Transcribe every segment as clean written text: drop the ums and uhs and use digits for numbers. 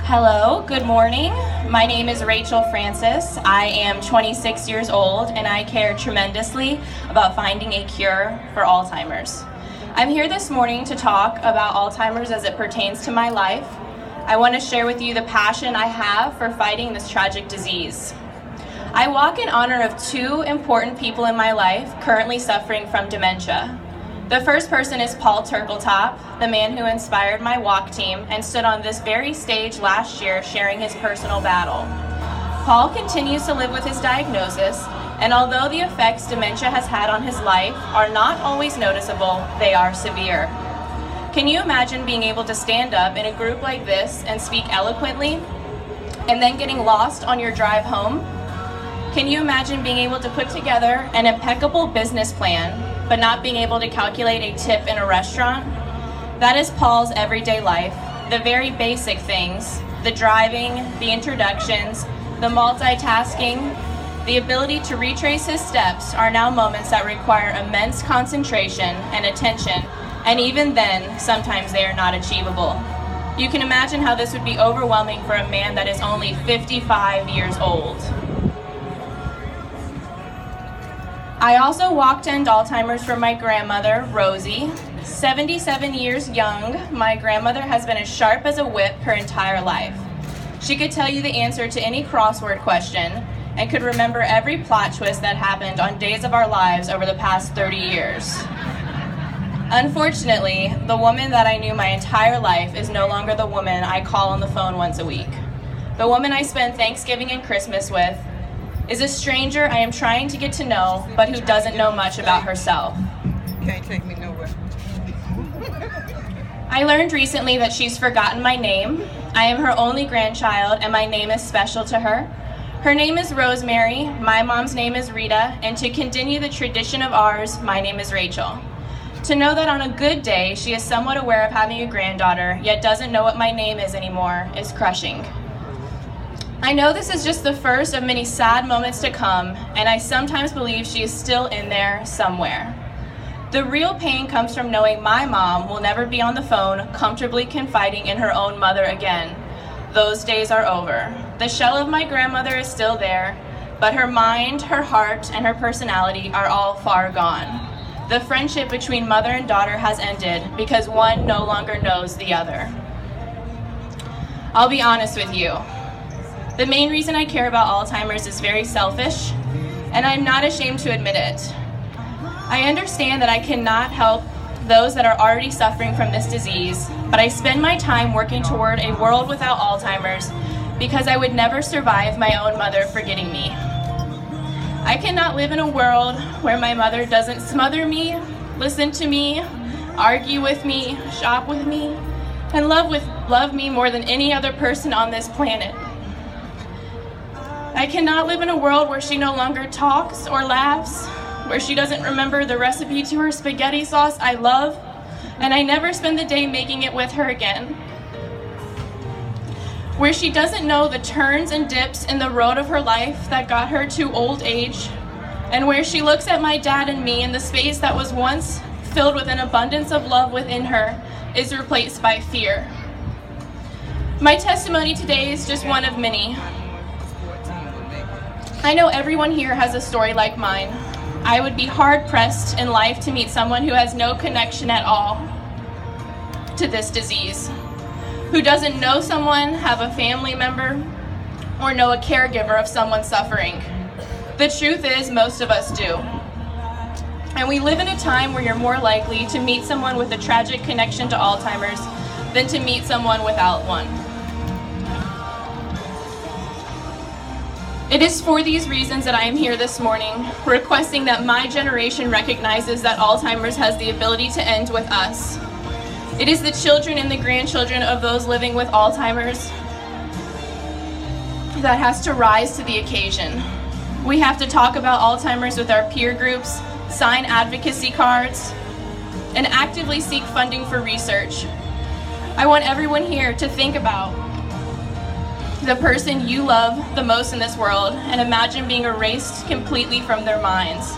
Hello, good morning. My name is Rachel Francis. I am 26 years old and I care tremendously about finding a cure for Alzheimer's. I'm here this morning to talk about Alzheimer's as it pertains to my life. I want to share with you the passion I have for fighting this tragic disease. I walk in honor of two important people in my life currently suffering from dementia. The first person is Paul Turkletop, the man who inspired my walk team and stood on this very stage last year sharing his personal battle. Paul continues to live with his diagnosis, and although the effects dementia has had on his life are not always noticeable, they are severe. Can you imagine being able to stand up in a group like this and speak eloquently, and then getting lost on your drive home? Can you imagine being able to put together an impeccable business plan, but not being able to calculate a tip in a restaurant? That is Paul's everyday life. The very basic things, the driving, the introductions, the multitasking, the ability to retrace his steps are now moments that require immense concentration and attention, and even then, sometimes they are not achievable. You can imagine how this would be overwhelming for a man that is only 55 years old. I also walked to end Alzheimer's for my grandmother, Rosie. 77 years young, my grandmother has been as sharp as a whip her entire life. She could tell you the answer to any crossword question and could remember every plot twist that happened on days of our lives over the past 30 years. Unfortunately, the woman that I knew my entire life is no longer the woman I call on the phone once a week. The woman I spend Thanksgiving and Christmas with is a stranger I am trying to get to know, but who doesn't know much about herself. Can't take me nowhere. I learned recently that she's forgotten my name. I am her only grandchild, and my name is special to her. Her name is Rosemary, my mom's name is Rita, and to continue the tradition of ours, my name is Rachel. To know that on a good day, she is somewhat aware of having a granddaughter, yet doesn't know what my name is anymore, is crushing. I know this is just the first of many sad moments to come, and I sometimes believe she is still in there somewhere. The real pain comes from knowing my mom will never be on the phone comfortably confiding in her own mother again. Those days are over. The shell of my grandmother is still there, but her mind, her heart, and her personality are all far gone. The friendship between mother and daughter has ended because one no longer knows the other. I'll be honest with you. The main reason I care about Alzheimer's is very selfish, and I'm not ashamed to admit it. I understand that I cannot help those that are already suffering from this disease, but I spend my time working toward a world without Alzheimer's because I would never survive my own mother forgetting me. I cannot live in a world where my mother doesn't smother me, listen to me, argue with me, shop with me, and love me more than any other person on this planet. I cannot live in a world where she no longer talks or laughs, where she doesn't remember the recipe to her spaghetti sauce I love, and I never spend the day making it with her again. Where she doesn't know the turns and dips in the road of her life that got her to old age, and where she looks at my dad and me in the space that was once filled with an abundance of love within her is replaced by fear. My testimony today is just one of many. I know everyone here has a story like mine. I would be hard-pressed in life to meet someone who has no connection at all to this disease, who doesn't know someone, have a family member, or know a caregiver of someone suffering. The truth is, most of us do. And we live in a time where you're more likely to meet someone with a tragic connection to Alzheimer's than to meet someone without one. It is for these reasons that I am here this morning, requesting that my generation recognizes that Alzheimer's has the ability to end with us. It is the children and the grandchildren of those living with Alzheimer's that has to rise to the occasion. We have to talk about Alzheimer's with our peer groups, sign advocacy cards, and actively seek funding for research. I want everyone here to think about the person you love the most in this world and imagine being erased completely from their minds.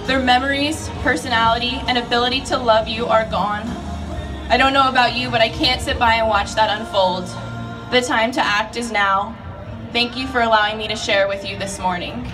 Their memories, personality, and ability to love you are gone. I don't know about you, but I can't sit by and watch that unfold. The time to act is now. Thank you for allowing me to share with you this morning.